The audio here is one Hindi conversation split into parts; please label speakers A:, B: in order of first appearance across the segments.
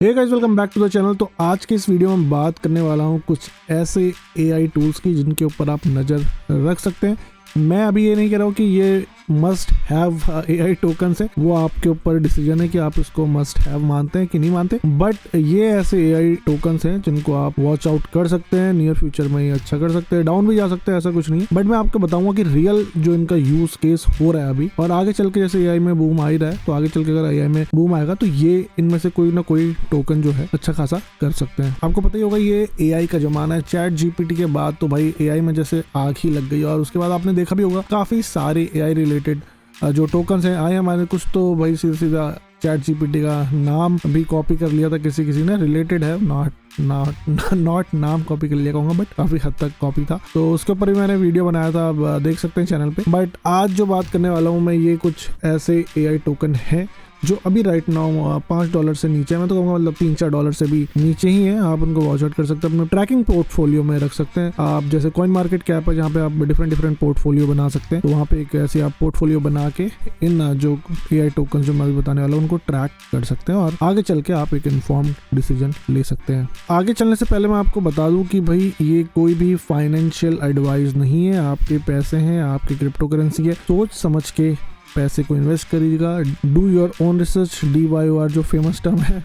A: Hey guys, welcome back to the channel. तो आज के इस वीडियो में बात करने वाला हूँ कुछ ऐसे एआई टूल्स की जिनके ऊपर आप नज़र रख सकते हैं। मैं अभी ये नहीं कह रहा हूँ कि ये मस्ट हैव एआई टोकन्स है, वो आपके ऊपर डिसीजन है कि आप इसको मस्ट हैव मानते हैं कि नहीं मानते। बट ये ऐसे एआई टोकन्स हैं जिनको आप वॉच आउट कर सकते हैं, नियर फ्यूचर में ये अच्छा कर सकते हैं, डाउन भी जा सकते हैं, ऐसा कुछ नहीं है। बट मैं आपको बताऊंगा कि रियल जो इनका यूज केस हो रहा है अभी और आगे चल के, जैसे एआई में बूम आ ही रहा है, तो आगे चल के अगर एआई में बूम आएगा तो ये इनमें से कोई ना कोई टोकन जो है अच्छा खासा कर सकते हैं। आपको पता ही होगा ये एआई का जमाना है। चैट जीपीटी के बाद तो भाई एआई में जैसे आग ही लग गई, और उसके बाद आपने देखा भी होगा काफी सारे एआई रिलेटेड जो टोकन्स हैं आए हमारे। कुछ तो भाई सीधा चैट जीपीटी का नाम भी कॉपी कर लिया था किसी ने, रिलेटेड है, नॉट नाम कॉपी कर लिया कहूँगा, बट काफी हद तक कॉपी था। तो उसके ऊपर भी मैंने वीडियो बनाया था, आप देख सकते हैं चैनल पे। बट आज जो बात करने वाला हूँ मैं, ये कुछ ऐसे एआई टोकन है जो अभी राइट नाउ $5 से नीचे है। मैं तो कहूँगा मतलब $3-4 से भी नीचे ही है। आप उनको वॉच आउट कर सकते हैं, अपने ट्रैकिंग पोर्टफोलियो में रख सकते हैं। आप जैसे कॉइन मार्केट कैप है जहाँ पे आप डिफरेंट पोर्टफोलियो बना सकते हैं, तो वहाँ पे एक ऐसे आप पोर्टफोलियो बना के इन जो एआई टोकन जो मैं अभी बताने वाला हूँ उनको ट्रैक कर सकते हैं, और आगे चल के आप एक इन्फॉर्म्ड डिसीजन ले सकते हैं। आगे चलने से पहले मैं आपको बता दूं कि भाई ये कोई भी फाइनेंशियल एडवाइस नहीं है। आपके पैसे हैं, आपकी क्रिप्टो करेंसी है, सोच समझ के पैसे को इन्वेस्ट करिएगा। Do your own research, DYOR जो फेमस टर्म है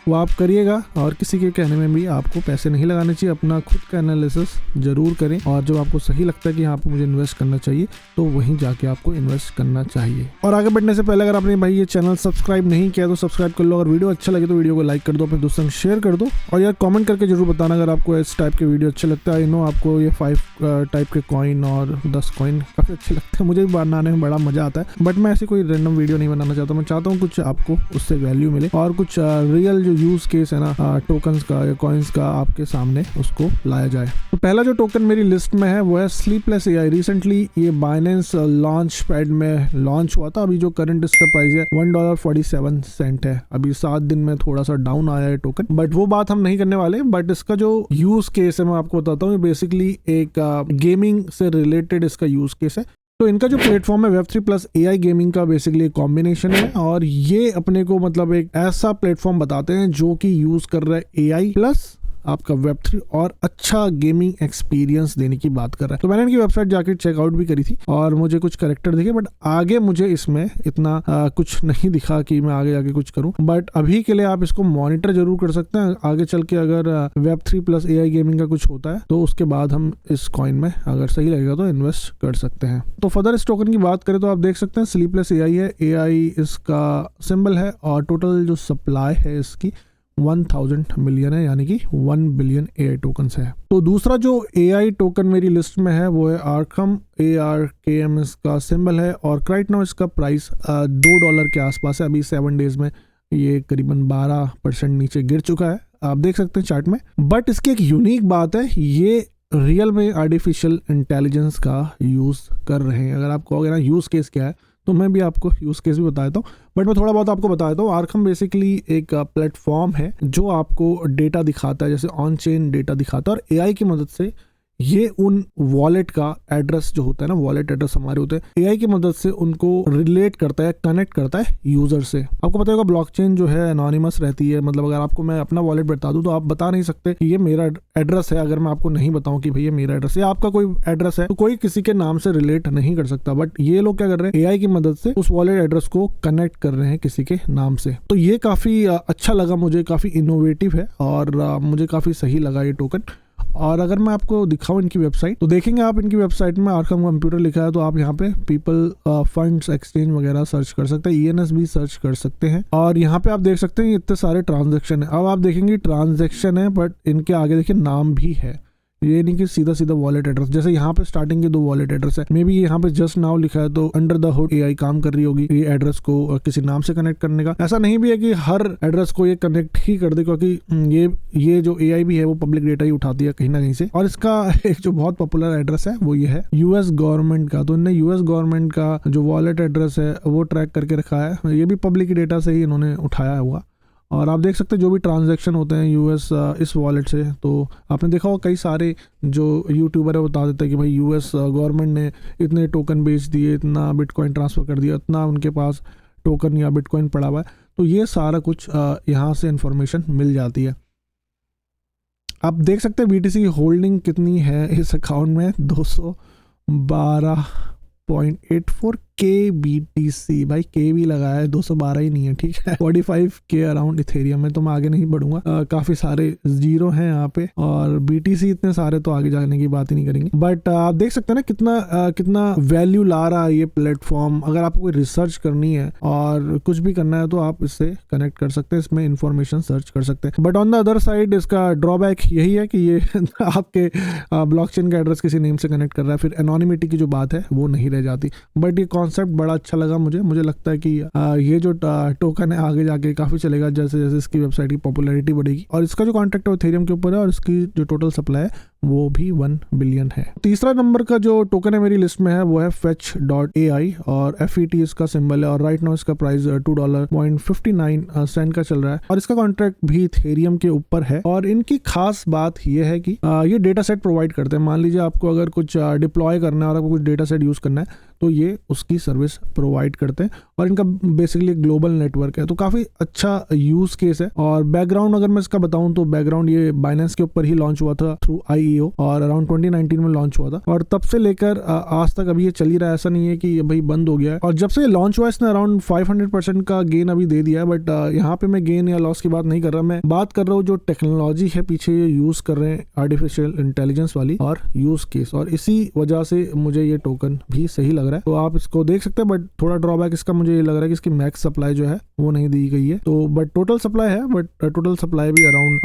A: वो आप करिएगा, और किसी के कहने में भी आपको पैसे नहीं लगाने चाहिए। अपना खुद का एनालिसिस जरूर करें, और जब आपको सही लगता है कि यहाँ पे मुझे इन्वेस्ट करना चाहिए तो वहीं जाके आपको इन्वेस्ट करना चाहिए। और आगे बढ़ने से पहले अगर आपने भाई ये चैनल सब्सक्राइब नहीं किया तो सब्सक्राइब कर लो। अगर वीडियो अच्छा लगे तो वीडियो को लाइक कर दो, अपने दोस्तों को शेयर कर दो, और यार कॉमेंट करके जरूर बताना अगर आपको इस टाइप के वीडियो अच्छे लगता है। आई नो आपको ये 5 टाइप के कॉइन और 10 कॉइन काफी अच्छे लगते हैं, मुझे भी बनाने में बड़ा मजा आता है। बट मैं ऐसी कोई रैंडम वीडियो नहीं बनाना चाहता। मैं चाहता हूँ कुछ आपको उससे वैल्यू मिले, और कुछ रियल जो यूज केस है ना टोकन्स का या कॉइन्स का, आपके सामने उसको लाया जाए। तो पहला जो टोकन मेरी लिस्ट में है वो है स्लीपलेस एआई। रिसेंटली ये बाइनेंस लॉन्च पैड में लॉन्च हुआ था। अभी जो करंट इसका प्राइस है $1.47 है। अभी 7 दिन में थोड़ा सा डाउन आया है टोकन, बट वो बात हम नहीं करने वाले। बट इसका जो यूज केस है मैं आपको बताता हूँ। बेसिकली एक गेमिंग से रिलेटेड इसका यूज केस है। तो इनका जो प्लेटफॉर्म है Web3 प्लस AI गेमिंग का बेसिकली एक कॉम्बिनेशन है, और ये अपने को मतलब एक ऐसा प्लेटफॉर्म बताते हैं जो कि यूज कर रहा है AI प्लस आपका Web3 और अच्छा गेमिंग एक्सपीरियंस देने की बात कर रहा है। तो मैंने इनकी वेबसाइट जाके चेकआउट भी करी थी, और मुझे कुछ कैरेक्टर दिखे, बट आगे मुझे इसमें इतना कुछ नहीं दिखा कि मैं आगे जाके कुछ करूं। बट अभी के लिए आप इसको मॉनिटर जरूर कर सकते हैं। आगे चल के अगर Web3 प्लस AI गेमिंग का कुछ होता है तो उसके बाद हम इस कॉइन में अगर सही लगेगा तो इन्वेस्ट कर सकते हैं। तो फर्दर इस टोकन की बात करें तो आप देख सकते हैं स्लीपलेस AI है, AI इसका सिंबल है, और टोटल जो सप्लाई है इसकी 1000 मिलियन है, यानी कि 1 बिलियन AI टोकन्स है। तो दूसरा जो AI टोकन मेरी लिस्ट में है वो है आर्कम, ARKM इसका सिंबल है, और राइट नाउ इसका प्राइस $2 के आसपास है। अभी 7 डेज में ये करीबन 12% नीचे गिर चुका है, आप देख सकते हैं चार्ट में। बट इसकी एक यूनिक बात है, ये रियल में आर्टिफिशियल इंटेलिजेंस का यूज कर रहे हैं। अगर आपको अगर यूज केस क्या है तो मैं भी आपको यूज केस भी बता देता हूँ, बट मैं थोड़ा बहुत आपको बता देता हूँ। आर्कम बेसिकली एक प्लेटफॉर्म है जो आपको डेटा दिखाता है, जैसे ऑन चेन डेटा दिखाता है, और एआई की मदद से ये उन वॉलेट का एड्रेस जो होता है ना, वॉलेट एड्रेस हमारे होते हैं, एआई की मदद से उनको रिलेट करता है, कनेक्ट करता है यूजर से। आपको पता होगा ब्लॉकचेन जो है एनोनिमस रहती है, मतलब अगर आपको मैं अपना वॉलेट बता दूं तो आप बता नहीं सकते कि ये मेरा एड्रेस है। अगर मैं आपको नहीं बताऊं कि भैया मेरा एड्रेस है, आपका कोई एड्रेस है, तो कोई किसी के नाम से रिलेट नहीं कर सकता। बट ये लोग क्या कर रहे हैं, एआई की मदद से उस वॉलेट एड्रेस को कनेक्ट कर रहे हैं किसी के नाम से। तो ये काफी अच्छा लगा मुझे, काफी इनोवेटिव है, और मुझे काफी सही लगा ये टोकन। और अगर मैं आपको दिखाऊं इनकी वेबसाइट, तो देखेंगे आप इनकी वेबसाइट में आर्कम कंप्यूटर लिखा है, तो आप यहाँ पे पीपल फंड्स एक्सचेंज वगैरह सर्च कर सकते हैं, ENS भी सर्च कर सकते हैं, और यहाँ पे आप देख सकते हैं इतने सारे ट्रांजैक्शन है। अब आप देखेंगे ट्रांजैक्शन है, बट इनके आगे देखिए नाम भी है। ये नहीं कि सीधा वॉलेट एड्रेस, जैसे यहाँ पे स्टार्टिंग के 2 वॉलेट एड्रेस है, मे बी यहाँ पे जस्ट नाउ लिखा है, तो अंडर द हुड AI काम कर रही होगी ये एड्रेस को किसी नाम से कनेक्ट करने का। ऐसा नहीं भी है कि हर एड्रेस को ये कनेक्ट ही कर दे, क्योंकि ये जो AI भी है वो पब्लिक डेटा ही उठाती है कहीं ना कहीं से। और इसका एक जो बहुत पॉपुलर एड्रेस है वो ये है US गवर्नमेंट का, तो इन्होंने US गवर्नमेंट का जो वॉलेट एड्रेस है वो ट्रैक करके रखा है। ये भी पब्लिक डेटा से ही इन्होंने उठाया हुआ, और आप देख सकते हैं जो भी ट्रांजैक्शन होते हैं यूएस इस वॉलेट से। तो आपने देखा होगा कई सारे जो यूट्यूबर है बता देते हैं कि भाई यूएस गवर्नमेंट ने इतने टोकन बेच दिए, इतना बिटकॉइन ट्रांसफ़र कर दिया, इतना उनके पास टोकन या बिटकॉइन पड़ा हुआ है। तो ये सारा कुछ यहाँ से इंफॉर्मेशन मिल जाती है। आप देख सकते हैं BTC की होल्डिंग कितनी है इस अकाउंट में, 212.84 KBTC। भाई के भी लगाया है, 212 ही नहीं है, ठीक है। 45 के अराउंड इथेरियम में, तो मैं आगे नहीं बढ़ूंगा। काफी सारे जीरो हैं यहाँ पे, और BTC इतने सारे तो आगे जाने की बात ही नहीं करेंगे। बट आप देख सकते हैं ना कितना वैल्यू ला रहा है ये प्लेटफॉर्म। अगर आपको कोई रिसर्च करनी है और कुछ भी करना है तो आप इससे कनेक्ट कर सकते हैं, इसमें इंफॉर्मेशन सर्च कर सकते हैं। But on the other side इसका ड्रॉबैक यही है कि ये आपके ब्लॉकचेन का एड्रेस किसी नेम से कनेक्ट कर रहा है, फिर एनोनिमिटी की जो बात है वो नहीं रह जाती। बट ये कॉन्सेप्ट बड़ा अच्छा लगा मुझे लगता है कि ये जो टोकन है आगे जाके काफी चलेगा जैसे जैसे इसकी वेबसाइट की पॉपुलैरिटी बढ़ेगी। और इसका जो कॉन्ट्रैक्ट है इथेरियम के ऊपर है, और इसकी जो टोटल सप्लाई है वो भी 1 बिलियन है। तीसरा नंबर का जो टोकन है मेरी लिस्ट में है वो है Fetch.ai, और FET इसका सिंबल है, और राइट नाउ इसका प्राइस $2.59 का चल रहा है, और इसका कॉन्ट्रैक्ट भी इथेरियम के ऊपर है। और इनकी खास बात ये है कि ये डेटा सेट प्रोवाइड करते हैं। मान लीजिए आपको अगर कुछ डिप्लॉय करना है और आपको कुछ डेटा सेट यूज करना है तो ये उसकी सर्विस प्रोवाइड करते हैं, और इनका बेसिकली ग्लोबल नेटवर्क है, तो काफी अच्छा यूज केस है। और बैकग्राउंड अगर मैं इसका बताऊं तो बैकग्राउंड ये बाइनेंस के ऊपर ही लॉन्च हुआ था थ्रू IEO, और अराउंड 2019 में लॉन्च हुआ था, और तब से लेकर आज तक अभी ये चल ही रहा है। ऐसा नहीं है कि ये भाई बंद हो गया है, और जब से लॉन्च हुआ इसने अराउंड 500% का गेन अभी दे दिया है। बट यहाँ पे मैं गेन या लॉस की बात नहीं कर रहा, मैं बात कर रहा हूँ जो टेक्नोलॉजी है पीछे ये यूज कर रहे हैं आर्टिफिशियल इंटेलिजेंस वाली, और यूज केस, और इसी वजह से मुझे ये टोकन भी सही लग रहा है। तो आप इसको देख सकते हैं, बट थोड़ा ड्रॉबैक इसका मुझे ये लग रहा है कि इसकी मैक्स सप्लाई जो है वो नहीं दी गई है। तो बट टोटल सप्लाई है, बट टोटल सप्लाई भी अराउंड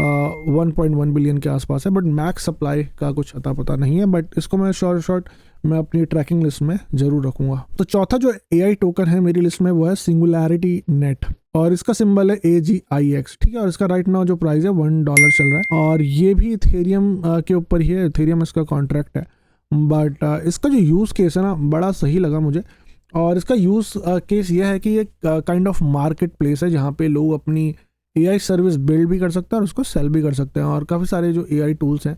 A: 1.1 बिलियन के आसपास है, बट मैक्स सप्लाई का कुछ अता पता नहीं है। बट इसको मैं शॉर्ट मैं अपनी ट्रैकिंग लिस्ट में जरूर रखूंगा। तो चौथा जो AI टोकन है मेरी लिस्ट में वो है सिंगुलैरिटी नेट, और इसका सिंबल है AGIX, ठीक है। और इसका राइट नाउ जो प्राइस है $1 चल रहा है, और ये भी इथेरियम के ऊपर ही है, इथेरियम इसका कॉन्ट्रैक्ट है। बट इसका जो यूज़ केस है ना बड़ा सही लगा मुझे, और इसका यूज़ केस ये है कि ये काइंड ऑफ मार्केट प्लेस है जहाँ पे लोग अपनी AI सर्विस बिल्ड भी कर सकते हैं और उसको सेल भी कर सकते हैं, और काफ़ी सारे जो AI टूल्स हैं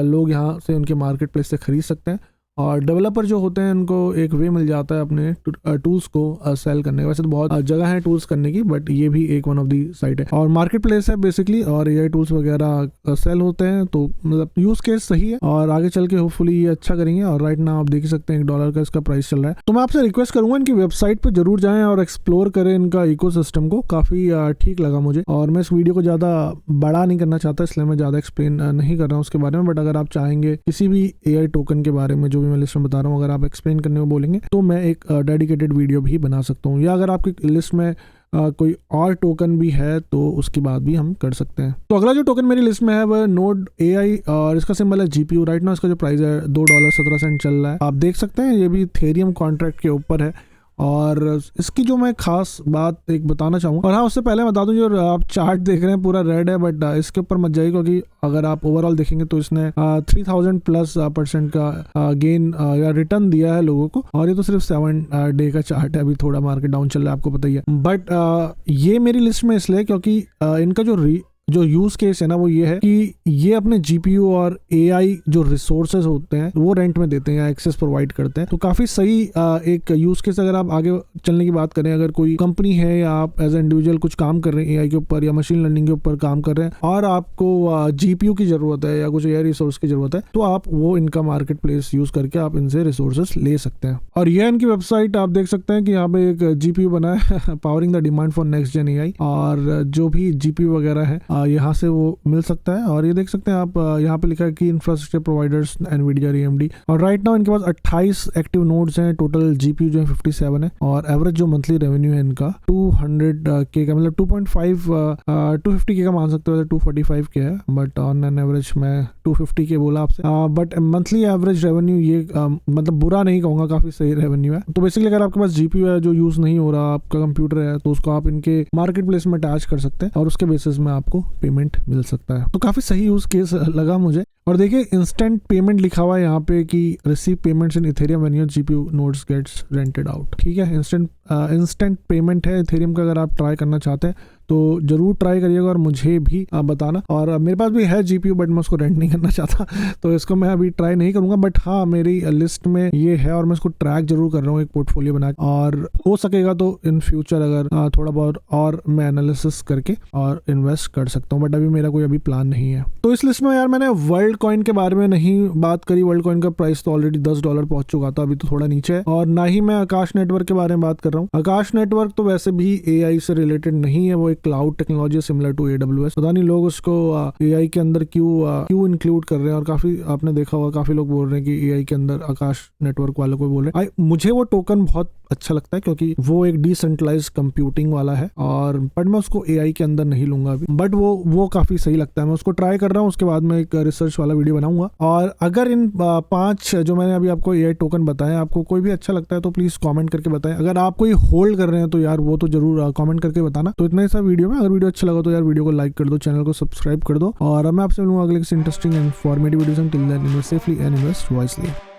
A: लोग यहाँ से उनके मार्केट प्लेस से खरीद सकते हैं, और डेवलपर जो होते हैं उनको एक वे मिल जाता है अपने टूल्स को सेल करने का। वैसे तो बहुत जगह है टूल्स करने की, बट ये भी एक वन ऑफ दी साइट है, और मार्केट प्लेस है बेसिकली, और AI टूल्स वगैरह सेल होते हैं। तो मतलब यूज केस सही है, और आगे चल के होपफुली ये अच्छा करेंगे। और राइट नाउ आप देख ही सकते हैं $1 का इसका प्राइस चल रहा है। तो मैं आपसे रिक्वेस्ट करूंगा इनकी वेबसाइट पर जरूर जाएं और एक्सप्लोर करें इनका इकोसिस्टम को, काफी ठीक लगा मुझे। और मैं इस वीडियो को ज्यादा बड़ा नहीं करना चाहता, इसलिए मैं ज्यादा एक्सप्लेन नहीं कर रहा हूँ उसके बारे में। बट अगर आप चाहेंगे किसी भी AI टोकन के बारे में जो भी मैं लिस्ट में बता रहा हूँ, अगर आप एक्सप्लेन करने को बोलेंगे तो मैं एक डेडिकेटेड वीडियो भी बना सकता हूँ, या अगर आपकी लिस्ट में कोई और टोकन भी है तो उसकी बात भी हम कर सकते हैं। तो अगला जो टोकन मेरी लिस्ट में है वह नोड AI, और इसका सिंबल है GPU। राइट नाउ इसका जो प्राइस है $2.17 चल रहा है। आप देख सकते हैं ये भी इथेरियम कॉन्ट्रैक्ट के ऊपर है, और इसकी जो मैं खास बात एक बताना चाहूँगा। और हाँ, उससे पहले बता दूं जो आप चार्ट देख रहे हैं पूरा रेड है, बट इसके ऊपर मत जाइए, क्योंकि अगर आप ओवरऑल देखेंगे तो इसने 3000+ % का गेन या रिटर्न दिया है लोगों को, और ये तो सिर्फ 7 डे का चार्ट है। अभी थोड़ा मार्केट डाउन चल रहा है, आपको पता ही है। बट ये मेरी लिस्ट में इसलिए क्योंकि इनका जो यूज केस है ना वो ये है कि ये अपने GPU और AI जो रिसोर्सेज होते हैं वो रेंट में देते हैं या एक्सेस प्रोवाइड करते हैं। तो काफी सही एक यूज केस। अगर आप आगे चलने की बात करें, अगर कोई कंपनी है या आप एज ए इंडिविजुअल कुछ काम कर रहे हैं AI के ऊपर या मशीन लर्निंग के ऊपर काम कर रहे हैं, और आपको GPU की जरूरत है या कुछ AI रिसोर्स की जरूरत है, तो आप वो इनका मार्केट प्लेस यूज करके आप इनसे रिसोर्सेज ले सकते हैं। और यह इनकी वेबसाइट आप देख सकते हैं कि यहाँ पे एक GPU बना है powering the demand for next gen AI, और जो भी GPU वगैरह है यहाँ से वो मिल सकता है। और ये देख सकते हैं आप यहाँ पे लिखा है कि इंफ्रास्ट्रक्चर प्रोवाइडर्स NVIDIA AMD, और राइट नाउ इनके पास 28 एक्टिव नोड्स हैं, टोटल GPU जो है 57 है, और एवरेज जो मंथली रेवेन्यू है इनका 200K का, मतलब 250K का मान सकते हो, 245K है, बट ऑन एन एवरेज मैं 250K बोला आपसे। बट मंथली एवरेज रेवेन्यू ये मतलब बुरा नहीं कहूँगा, काफी सही रेवेन्यू है। तो बेसिकली अगर आपके पास GPU है जो यूज नहीं हो रहा, आपका कंप्यूटर है, तो उसको आप इनके मार्केट प्लेस में अटैच कर सकते हैं, और उसके बेसिस में आपको पेमेंट मिल सकता है। तो काफी सही यूज केस लगा मुझे। और देखिए इंस्टेंट पेमेंट लिखा हुआ है यहाँ पे कि receive payments in Ethereum when your GPU nodes gets rented out. ठीक है, इंस्टेंट पेमेंट है इथेरियम का। अगर आप ट्राई करना चाहते हैं तो जरूर ट्राई करिएगा और मुझे भी बताना। और मेरे पास भी है GPU, बट मैं उसको रेंट नहीं करना चाहता, तो इसको मैं अभी ट्राई नहीं करूंगा। बट हाँ, मेरी लिस्ट में ये है और मैं इसको ट्रैक जरूर कर रहा हूँ एक पोर्टफोलियो बना के, और हो सकेगा तो इन फ्यूचर अगर थोड़ा बहुत और मैं एनालिसिस करके और इन्वेस्ट कर सकता हूँ, बट अभी मेरा कोई अभी प्लान नहीं है। तो इस लिस्ट में यार मैंने वर्ल्ड कॉइन के बारे में नहीं बात करी। वर्ल्ड कॉइन का प्राइस तो ऑलरेडी $10 पहुंच चुका था, अभी तो थोड़ा नीचे है। और ना ही मैं आकाश नेटवर्क के बारे में बात कर रहा हूँ। आकाश नेटवर्क तो वैसे भी AI से रिलेटेड नहीं है, वो एक cloud technology similar to AWS। पता नहीं लोग उसको AI के अंदर क्यों इंक्लूड कर रहे हैं, और काफी आपने देखा होगा काफी लोग बोल रहे हैं कि AI के अंदर आकाश नेटवर्क वालों को बोल रहे हैं। मुझे वो टोकन बहुत अच्छा लगता है क्योंकि वो एक डिसेंट्रलाइज्ड कंप्यूटिंग वाला है, और बट मैं उसको AI के अंदर नहीं लूंगा अभी, बट वो काफी सही लगता है। मैं उसको ट्राई कर रहा हूँ, उसके बाद मैं एक रिसर्च वाला वीडियो बनाऊंगा। और अगर इन 5 जो मैंने अभी आपको AI टोकन बताए आपको कोई भी अच्छा लगता है तो प्लीज कमेंट करके बताएं। अगर आप कोई होल्ड कर रहे हैं तो यार वो तो जरूर कमेंट करके बताना। तो इतना ही सा वीडियो में, अगर वीडियो अच्छा लगा तो यार वीडियो को लाइक कर दो, चैनल को सब्सक्राइब कर दो, और मैं आपसे मिलूंगा अगले किसी इंटरेस्टिंग एंड इन्फॉर्मेटिव वीडियो से। Till then invest safely and invest wisely.